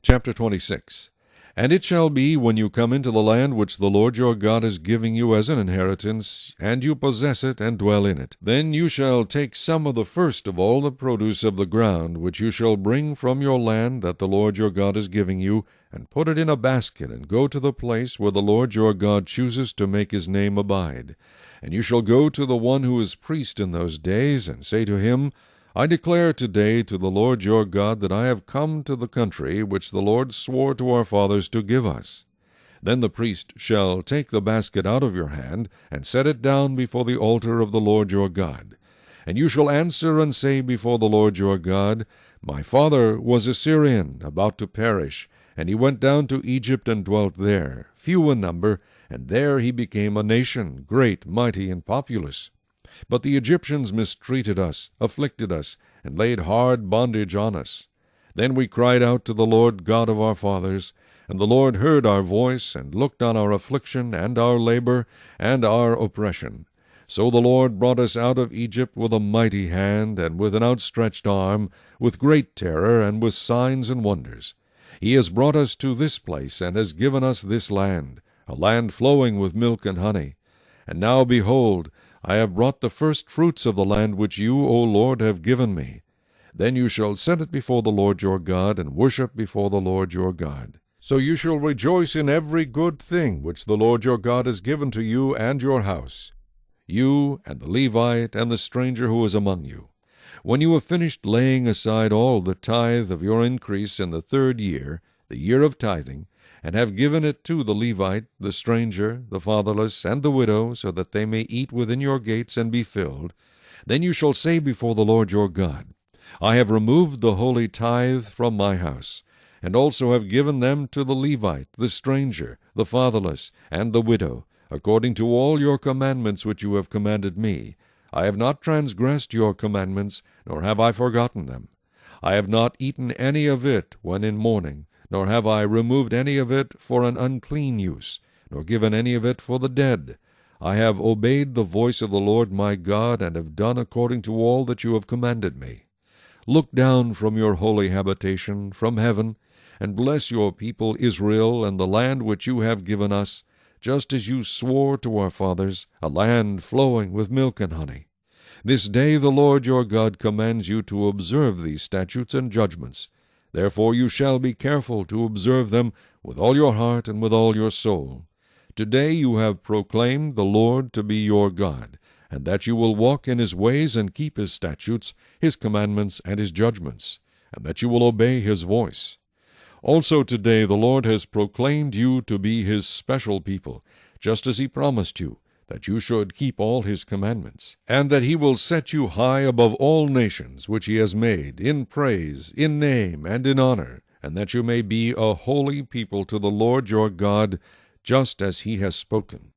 Chapter 26. And it shall be, when you come into the land which the Lord your God is giving you as an inheritance, and you possess it, and dwell in it, then you shall take some of the first of all the produce of the ground, which you shall bring from your land that the Lord your God is giving you, and put it in a basket, and go to the place where the Lord your God chooses to make his name abide. And you shall go to the one who is priest in those days, and say to him, I declare today to the Lord your God that I have come to the country which the Lord swore to our fathers to give us. Then the priest shall take the basket out of your hand, and set it down before the altar of the Lord your God. And you shall answer and say before the Lord your God, My father was a Syrian, about to perish, and he went down to Egypt and dwelt there, few in number, and there he became a nation, great, mighty, and populous. But the Egyptians mistreated us, afflicted us, and laid hard bondage on us. Then we cried out to the Lord God of our fathers, and the Lord heard our voice, and looked on our affliction, and our labor, and our oppression. So the Lord brought us out of Egypt with a mighty hand, and with an outstretched arm, with great terror, and with signs and wonders. He has brought us to this place, and has given us this land, a land flowing with milk and honey. And now, behold, I have brought the first fruits of the land which you, O Lord, have given me. Then you shall set it before the Lord your God, and worship before the Lord your God. So you shall rejoice in every good thing which the Lord your God has given to you and your house, you and the Levite and the stranger who is among you. When you have finished laying aside all the tithe of your increase in the 3rd year, the year of tithing, and have given it to the Levite, the stranger, the fatherless, and the widow, so that they may eat within your gates and be filled, then you shall say before the Lord your God, I have removed the holy tithe from my house, and also have given them to the Levite, the stranger, the fatherless, and the widow, according to all your commandments which you have commanded me. I have not transgressed your commandments, nor have I forgotten them. I have not eaten any of it when in mourning, nor have I removed any of it for an unclean use, nor given any of it for the dead. I have obeyed the voice of the Lord my God, and have done according to all that you have commanded me. Look down from your holy habitation, from heaven, and bless your people Israel and the land which you have given us, just as you swore to our fathers, a land flowing with milk and honey. This day the Lord your God commands you to observe these statutes and judgments. Therefore you shall be careful to observe them with all your heart and with all your soul. Today you have proclaimed the Lord to be your God, and that you will walk in his ways and keep his statutes, his commandments, and his judgments, and that you will obey his voice. Also today the Lord has proclaimed you to be his special people, just as he promised you, that you should keep all his commandments, and that he will set you high above all nations which he has made, in praise, in name, and in honor, and that you may be a holy people to the Lord your God, just as he has spoken.